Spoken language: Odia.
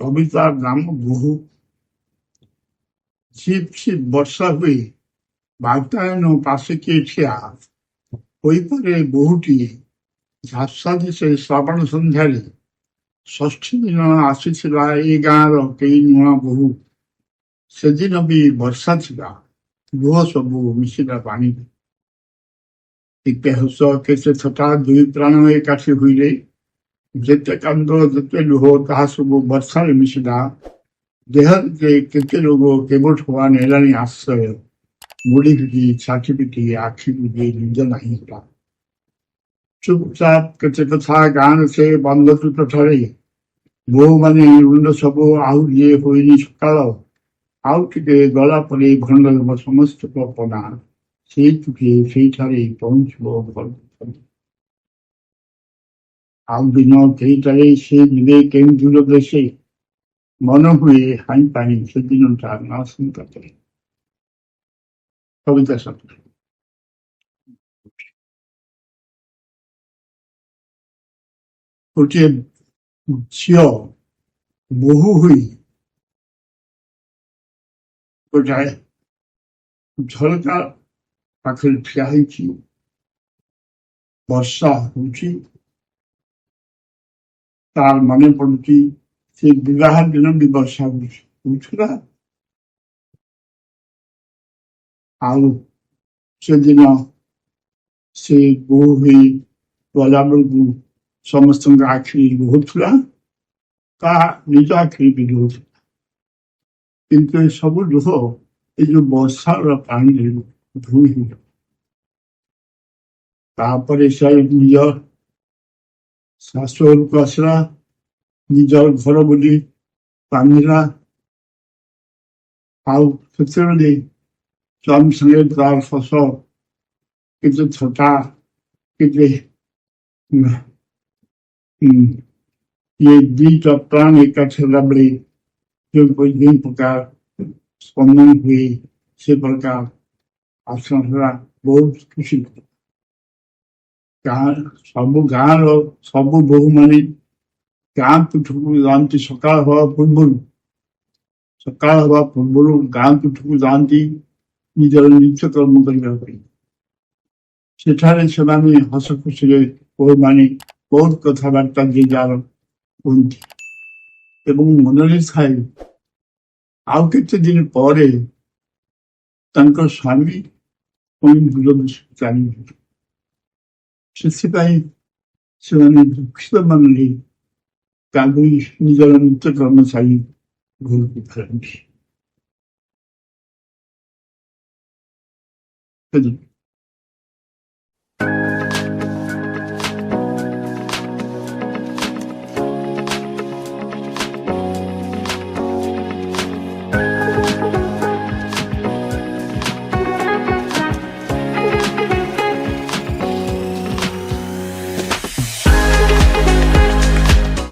কবিতার নাম বহু। ঝিপ ঝিপ বর্ষা হয়ে বাতায়ন পাশে কে ঠিয়া ହୋଇପାରେ ବହୁଟି ଝାପ୍ସା ଦିଶେ ଶ୍ରାବଣ ସନ୍ଧ୍ୟାରେ ଷଷ୍ଠୀ ଦିନ ଆସିଥିଲା ଏ ଗାଁର କେଇ ନୂଆ ବୋହୂ। ସେଦିନ ବି ବର୍ଷା ଥିଲା, ଲୁହ ସବୁ ମିଶିଲା ପାଣିରେ। କେତେ ହସ କେତେ ଥଟ୍ଟା ଦୁଇ ପ୍ରାଣ ଏକାଠି ହୋଇଲେ, ଯେତେ କାନ୍ଦ ଯେତେ ଲୁହ ତାହା ସବୁ ବର୍ଷାରେ ମିଶିଲା। ଦେହରେ ଯେ କେତେ ରୋଗ କେବେଠୁ ନେଲାଣି ଆଶ୍ରୟ, ମୁଡ଼ି ପିଟି ଛାତି ପିଟି ଆଖିକୁ ଯେ ନିଦ ନାହିଁ ହେଲା। ଚୁପଚାପ କେତେ କଥା ଗାଁରେ ସେ ବନ୍ଧ ତୁଠରେ, ବୋହୂମାନେ ରୁଣ୍ଡ ସବୁ ଆଉ ଇଏ ହୋଇନି ସକାଳ, ଆଉ ଟିକେ ଗଲା ପରେ ଭଣ୍ଡ ହେବ ସମସ୍ତ କଳ୍ପନା, ସେଇଠିକି ସେଇଠାରେ ପହଞ୍ଚିବ ଭଲ। ଆଉ ଦିନ କେଇଟାରେ ସେ ଯିବେ କେଉଁ ଦୂର ଦେଶେ, ମନ ହୁଏ ହାଇ ପାଣି ସେଦିନଟା ନ ଆସନ୍ତା ପରେ। କବିତା ସତ। ଗୋଟିଏ ଝିଅ ବୋହୂ ହୋଇ ଗୋଟାଏ ଝରକା ପାଖରେ ଠିଆ ହେଇଛି। ବର୍ଷା ହଉଛି, ତାର ମନେ ପଡୁଛି ସେ ବିବାହ ଦିନ ବି ବର୍ଷା ହଉଥିଲା। ଆଉ ସେଦିନ ସେ ବୋହୂ ହୋଇ ଗଲା ବେଳକୁ ସମସ୍ତଙ୍କ ଆଖିରେ ଲୁହ ଥିଲା, ତା ନିଜ ଆଖିରେ ବି ଲୁହ ଥିଲା। କିନ୍ତୁ ଏ ସବୁ ଲୁହ ଏ ଯୋଉ ବର୍ଷାର ପାଣିରେ ଧୋଇ ହେଇଗଲା। ତାପରେ ସେ ନିଜ ଶାଶୁଘରକୁ ଆସିଲା, ନିଜର ଘର ବୋଲି ବାନ୍ଧିଲା। ଆଉ ସେତେବେଳେ ସ୍ୱାମୀ ସାଙ୍ଗେ ତାର ହସ, କେତେ ଥଟ୍ଟା, କେତେ ଇଏ ଦିଟା ପ୍ରାଣ ଏକାଠି ହେଲା ବେଳେ ଯେଉଁ ପ୍ରକାର ସ୍ପନ୍ଦନ ହୁଏ, ସେ ପ୍ରକାର ଆସିଲା। ବହୁତ ଖୁସି। ସବୁ ଗାଁର ସବୁ ବୋହୂମାନେ ଗାଁ ତୁଠକୁ ଯାଆନ୍ତି ସକାଳ ହେବା ପୂର୍ବରୁ ଗାଁ ତୁଠକୁ ଯାଆନ୍ତି ନିଜର ନିତ୍ୟକର୍ମ କରିବା ପାଇଁ। ସେଠାରେ ସେମାନେ ହସ ଖୁସିରେ ବୋହୂମାନେ ବହୁତ କଥାବାର୍ତ୍ତା ଯିଏ ଯାହାର କୁହନ୍ତି ଏବଂ ମନରେ ଥାଏ ଆଉ କେତେ ଦିନ ପରେ ତାଙ୍କ ସ୍ୱାମୀ ପୁଣି ଦୂର ଦେଶକୁ ଚାଲିଯିବେ। ସେଥିପାଇଁ ସେମାନେ ଦୁଃଖିତ ମନରେ କାନ୍ଦି ନିଜର ନିତ୍ୟକର୍ମ ସାରି ଘରକୁ ଫେରନ୍ତି।